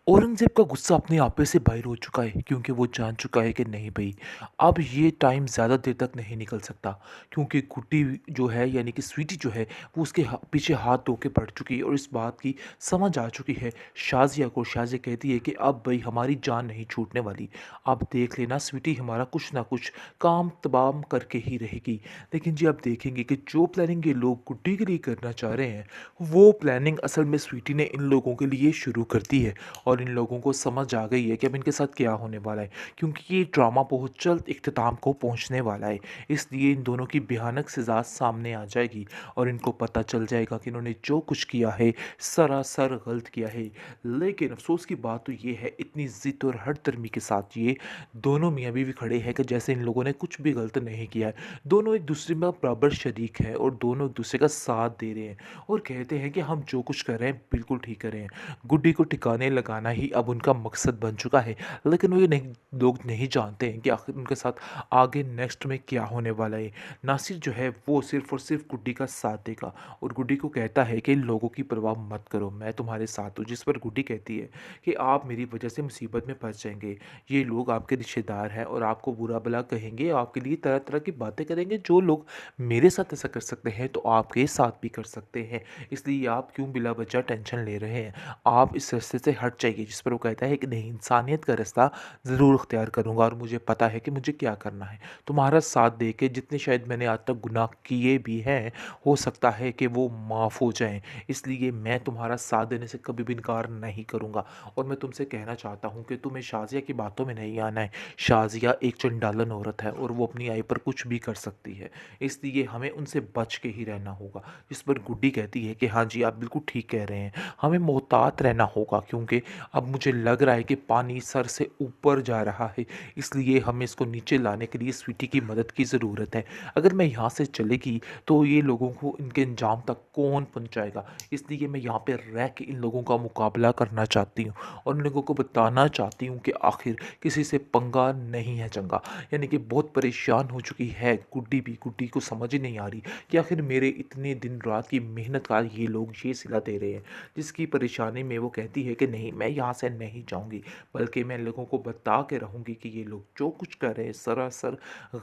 औरंगज़ेब का गुस्सा अपने आपे से बाहिर हो चुका है क्योंकि वो जान चुका है कि नहीं भई, अब ये टाइम ज़्यादा देर तक नहीं निकल सकता क्योंकि गुड्डी जो है यानी कि स्वीटी जो है वो उसके पीछे हाथ धो के पड़ चुकी है और इस बात की समझ आ चुकी है शाज़िया को। शाज़िया कहती है कि अब भई हमारी जान नहीं छूटने वाली, अब देख लेना स्वीटी हमारा कुछ ना कुछ काम तमाम करके ही रहेगी। लेकिन जी आप देखेंगे कि जो प्लानिंग ये लोग गुड्डी के लिए करना चाह रहे हैं, वो प्लानिंग असल में स्वीटी ने इन लोगों के लिए शुरू कर दी है। और इन लोगों को समझ आ गई है कि अब इनके साथ क्या होने वाला है क्योंकि ये ड्रामा बहुत जल्द इख्तिताम को पहुंचने वाला है। इसलिए इन दोनों की भयानक सज़ा सामने आ जाएगी और इनको पता चल जाएगा कि इन्होंने जो कुछ किया है सरासर गलत किया है। लेकिन अफसोस की बात तो ये है, इतनी ज़िद और हठधर्मी के साथ ये दोनों मियाँ बीवी खड़े हैं कि जैसे इन लोगों ने कुछ भी गलत नहीं किया है। दोनों एक दूसरे में बराबर शरीक हैं और दोनों एक दूसरे का साथ दे रहे हैं और कहते हैं कि हम जो कुछ कर रहे हैं बिल्कुल ठीक कर रहे हैं। गुड्डी को ठिकाने लगाना ही अब उनका मकसद बन चुका है। लेकिन वो ये नहीं, लोग नहीं जानते हैं कि आखिर उनके साथ आगे नेक्स्ट में क्या होने वाला है। नासिर जो है वो सिर्फ़ और सिर्फ़ गुड्डी का साथ देगा और गुड्डी को कहता है कि इन लोगों की परवाह मत करो, मैं तुम्हारे साथ हूँ। जिस पर गुड्डी कहती है कि आप मेरी वजह से मुसीबत में फँस जाएँगे। ये लोग आपके रिश्तेदार हैं और आपको बुरा-भला कहेंगे, आपके लिए तरह-तरह की बातें करेंगे। जो लोग मेरे साथ ऐसा कर सकते हैं तो आपके साथ भी कर सकते हैं। इसलिए आप क्यों बिला वजह टेंशन ले रहे हैं? आप इस रास्ते से हट जाइए। जिस पर वो कहता है कि नहीं, इंसानियत का रास्ता ज़रूर अख्तियार करूँगा और मुझे पता है कि मुझे क्या करना है। तुम्हारा साथ दे के जितने शायद मैंने आज तक गुनाह किए भी हैं, हो सकता है कि वो माफ़ हो जाएँ। इसलिए मैं तुम्हारा साथ देने से कभी भी इनकार नहीं करूँगा और मैं तुमसे कहना चाहता हूँ कि तुम्हें शाज़िया की बातों में नहीं आना है। शाज़िया एक चंडालन औरत है और वो अपनी आई पर कुछ भी कर सकती है। इसलिए हमें उनसे बच के ही रहना होगा। जिस पर गुड्डी कहती है कि हाँ जी, आप बिल्कुल ठीक कह रहे हैं। हमें मोहतात रहना होगा क्योंकि अब मुझे लग रहा है कि पानी सर से ऊपर जा रहा है। इसलिए हमें इसको नीचे लाने के लिए स्वीटी की मदद की ज़रूरत है। अगर मैं यहाँ से चलेगी तो ये लोगों को इनके अंजाम तक कौन पहुँचाएगा? इसलिए मैं यहाँ पे रह के इन लोगों का मुकाबला करना चाहती हूँ और उन लोगों को बताना चाहती हूँ कि आखिर किसी से पंगा नहीं है चंगा। यानी कि बहुत परेशान हो चुकी है गुड्डी भी। गुड्डी को समझ ही नहीं आ रही कि आखिर मेरे इतने दिन रात की मेहनत का ये लोग ये सिला दे रहे हैं। जिसकी परेशानी में वो कहती है कि नहीं, मैं यहाँ से नहीं जाऊँगी, बल्कि मैं लोगों को बता के रहूँगी कि ये लोग जो कुछ कर रहे हैं सरासर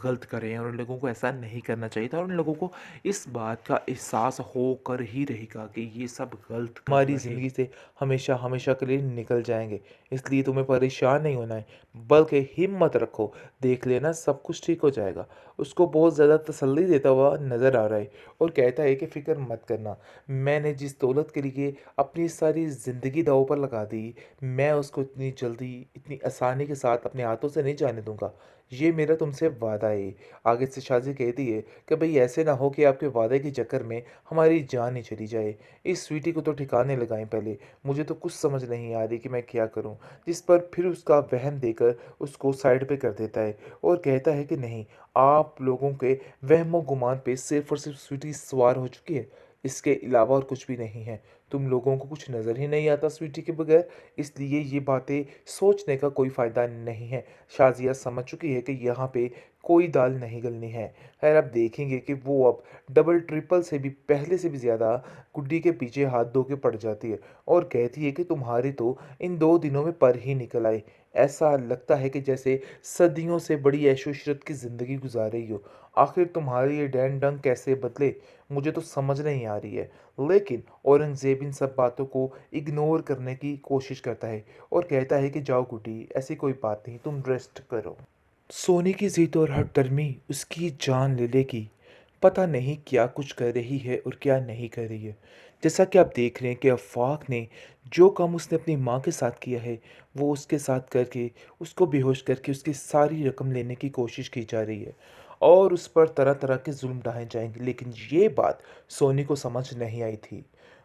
गलत कर रहे हैं और उन लोगों को ऐसा नहीं करना चाहिए था और उन लोगों को इस बात का एहसास होकर ही रहेगा कि ये सब गलत कर हमारी रहे हैं। ज़िंदगी से हमेशा हमेशा के लिए निकल जाएँगे। इसलिए तुम्हें परेशान नहीं होना है, बल्कि हिम्मत रखो, देख लेना सब कुछ ठीक हो जाएगा। उसको बहुत ज़्यादा तसल्ली देता हुआ नज़र आ रहा है और कहता है कि फ़िक्र मत करना, मैंने जिस दौलत के लिए अपनी सारी ज़िंदगी दाँव पर लगा दी, मैं उसको इतनी जल्दी, इतनी आसानी के साथ अपने हाथों से नहीं जाने दूँगा। ये मेरा तुमसे वादा है। आगे से शाज़ी कहती है कि भई ऐसे ना हो कि आपके वादे के चक्कर में हमारी जान ही चली जाए। इस स्वीटी को तो ठिकाने लगाएँ पहले, मुझे तो कुछ समझ नहीं आ रही कि मैं क्या करूँ? जिस पर फिर उसका वहम देकर उसको साइड पे कर देता है और कहता है कि नहीं, आप लोगों के वहमो-गुमान पे सिर्फ़ और सिर्फ़ स्वीटी सवार हो चुकी है, इसके अलावा और कुछ भी नहीं है। तुम लोगों को कुछ नज़र ही नहीं आता स्वीटी के बगैर, इसलिए ये बातें सोचने का कोई फ़ायदा नहीं है। शाज़िया समझ चुकी है कि यहाँ पे कोई दाल नहीं गलनी है। ख़ैर आप देखेंगे कि वो अब डबल ट्रिपल से भी पहले से भी ज़्यादा गुड्डी के पीछे हाथ धो के पड़ जाती है और कहती है कि तुम्हारी तो इन 2 दिनों में पर ही निकल आई। ऐसा लगता है कि जैसे सदियों से बड़ी ऐशो-इशरत की ज़िंदगी गुज़ार रही हो। आखिर तुम्हारी ये डैन-डंग कैसे बदले, मुझे तो समझ नहीं आ रही है। लेकिन औरंगज़ेब इन सब बातों को इग्नोर करने की कोशिश करता है और कहता है कि जाओ गुड्डी, ऐसी कोई बात नहीं, तुम रेस्ट करो। सोने की ज़िद और हठधर्मी उसकी जान ले लेगी। पता नहीं क्या कुछ कर रही है और क्या नहीं कर रही है। जैसा कि आप देख रहे हैं कि आफ़ाक ने जो काम उसने अपनी माँ के साथ किया है, वो उसके साथ करके, उसको बेहोश करके उसकी सारी रकम लेने की कोशिश की जा रही है और उस पर तरह-तरह के ज़ुल्म ढाए जाएँगे। लेकिन ये बात सोनी को समझ नहीं आई थी।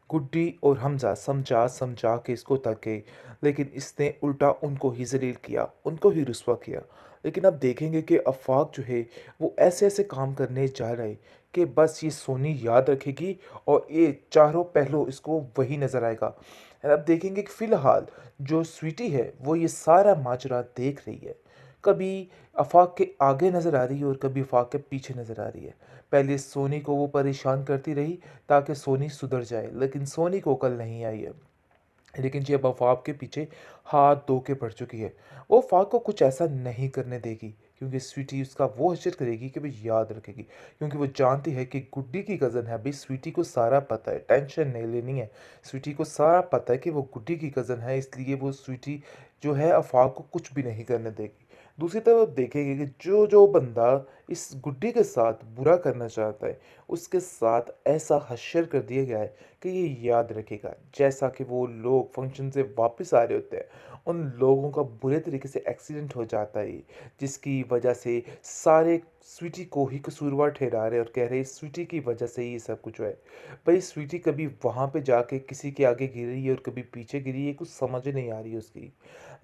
गुड्डी और हमज़ा समझा-समझा के इसको थके, लेकिन इसने उल्टा उनको ही ज़लील किया, उनको ही रुस्वा किया। लेकिन अब देखेंगे कि आफ़ाक जो है वो ऐसे-ऐसे काम करने जा रहा है कि बस ये सोनी याद रखेगी और ये चारों पहलू इसको वही नज़र आएगा। और अब देखेंगे कि फ़िलहाल जो स्वीटी है वो ये सारा माजरा देख रही है। कभी आफ़ाक के आगे नज़र आ रही है और कभी आफ़ाक के पीछे नज़र आ रही है। पहले सोनी को वो परेशान करती रही ताकि सोनी सुधर जाए, लेकिन सोनी को अकल नहीं आई है। लेकिन जी अब अफ़वाह के पीछे हाथ धो के पड़ चुकी है। वो अफ़वाह को कुछ ऐसा नहीं करने देगी, क्योंकि स्वीटी उसका वो हशर करेगी कि वो याद रखेगी। क्योंकि वो जानती है कि गुड्डी की कज़न है, भई स्वीटी को सारा पता है, टेंशन नहीं लेनी है। स्वीटी को सारा पता है कि वो गुड्डी की कज़न है, इसलिए वो स्वीटी जो है अफ़वाह को कुछ भी नहीं करने देगी। दूसरी तरफ देखेंगे कि जो बंदा इस गुड्डी के साथ बुरा करना चाहता है, उसके साथ ऐसा हशर कर दिया गया है कि ये याद रखेगा। जैसा कि वो लोग फंक्शन से वापस आ रहे होते हैं, उन लोगों का बुरे तरीके से एक्सीडेंट हो जाता है, जिसकी वजह से सारे स्वीटी को ही कसूरवार ठहरा रहे हैं और कह रहे हैं स्वीटी की वजह से ही ये सब कुछ हुआ है। भाई स्वीटी कभी वहाँ पे जाके किसी के आगे गिरी है और कभी पीछे गिरी है, कुछ समझ ही नहीं आ रही है उसकी।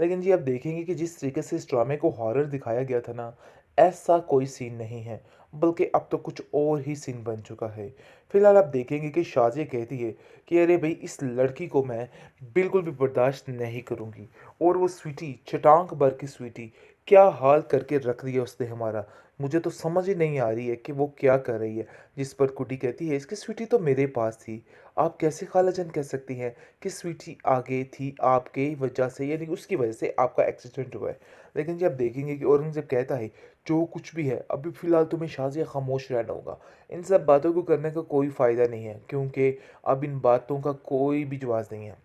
लेकिन जी आप देखेंगे कि जिस तरीके से इस ड्रामे को हॉरर दिखाया गया था ना, ऐसा कोई सीन नहीं है, बल्कि अब तो कुछ और ही सीन बन चुका है। फिलहाल आप देखेंगे कि शाज़िया कहती है कि अरे भई इस लड़की को मैं बिल्कुल भी बर्दाश्त नहीं करूँगी। और वो स्वीटी, छटाक भर की स्वीटी, क्या हाल करके रख दिया उसने हमारा। मुझे तो समझ ही नहीं आ रही है कि वो क्या कर रही है। जिस पर गुड्डी कहती है इसकी स्वीटी तो मेरे पास थी। आप कैसे खालाजान कह सकती हैं कि स्वीटी आगे थी आपके वजह से, यानी उसकी वजह से आपका एक्सीडेंट हुआ है। लेकिन जब देखेंगे कि औरंगज़ेब कहता है जो कुछ भी है अभी फ़िलहाल तुम्हें शाज़िया खामोश रहना होगा। इन सब बातों को करने का कोई फ़ायदा नहीं है, क्योंकि अब इन बातों का कोई भी जवाब नहीं है।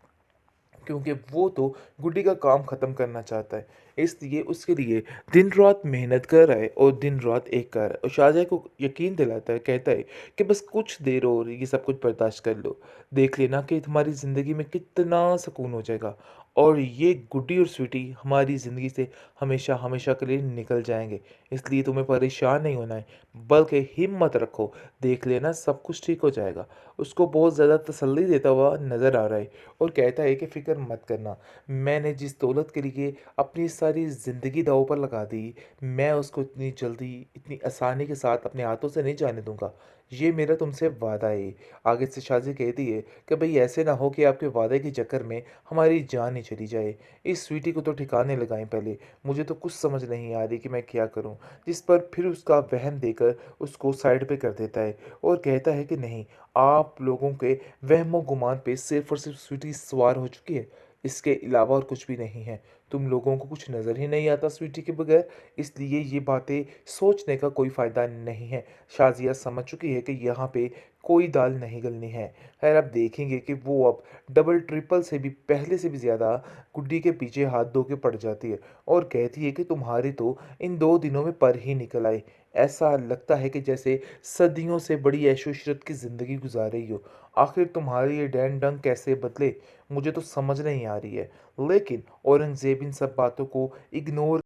क्योंकि वो तो गुड्डी का काम ख़त्म करना चाहता है। इसलिए उसके लिए दिन-रात मेहनत कर रहा है और दिन-रात एक कर रहा है और शाहज़ाद को यकीन दिलाता है, कहता है कि बस कुछ देर और ये सब कुछ बर्दाश्त कर लो। देख लेना कि तुम्हारी ज़िंदगी में कितना सुकून हो जाएगा और ये गुड्डी और स्वीटी हमारी ज़िंदगी से हमेशा-हमेशा के लिए निकल जाएँगे। इसलिए तुम्हें परेशान नहीं होना है, बल्कि हिम्मत रखो, देख लेना सब कुछ ठीक हो जाएगा। उसको बहुत ज़्यादा तसल्ली देता हुआ नज़र आ रहा है और कहता है कि फ़िक्र मत करना, मैंने जिस दौलत के लिए अपनी सारी ज़िंदगी दाँव पर लगा दी, मैं उसको इतनी जल्दी, इतनी आसानी के साथ अपने हाथों से नहीं जाने दूँगा। ये मेरा तुमसे वादा है। आगे से शाज़ी कहती है कि भई ऐसे ना हो कि आपके वादे के चक्कर में हमारी जान ही चली जाए। इस स्वीटी को तो ठिकाने लगाएँ पहले, मुझे तो कुछ समझ नहीं आ रही कि मैं क्या करूँ? जिस पर फिर उसका वहम देकर उसको साइड पे कर देता है और कहता है कि नहीं, आप लोगों के वहमो-गुमान पे सिर्फ़ और सिर्फ़ स्वीटी सवार हो चुकी है। इसके अलावा और कुछ भी नहीं है। तुम लोगों को कुछ नज़र ही नहीं आता स्वीटी के बगैर, इसलिए ये बातें सोचने का कोई फ़ायदा नहीं है। शाज़िया समझ चुकी है कि यहाँ पे कोई दाल नहीं गलनी है। ख़ैर आप देखेंगे कि वो अब डबल ट्रिपल से भी पहले से भी ज़्यादा गुड्डी के पीछे हाथ धो के पड़ जाती है और कहती है कि तुम्हारी तो इन 2 दिनों में पर ही निकल आई। ऐसा लगता है कि जैसे सदियों से बड़ी ऐशो-इशरत की ज़िंदगी गुज़ार रही हो। आखिर तुम्हारे ये डैन-डंग कैसे बदले, मुझे तो समझ नहीं आ रही है। लेकिन औरंगज़ेब इन सब बातों को इग्नोर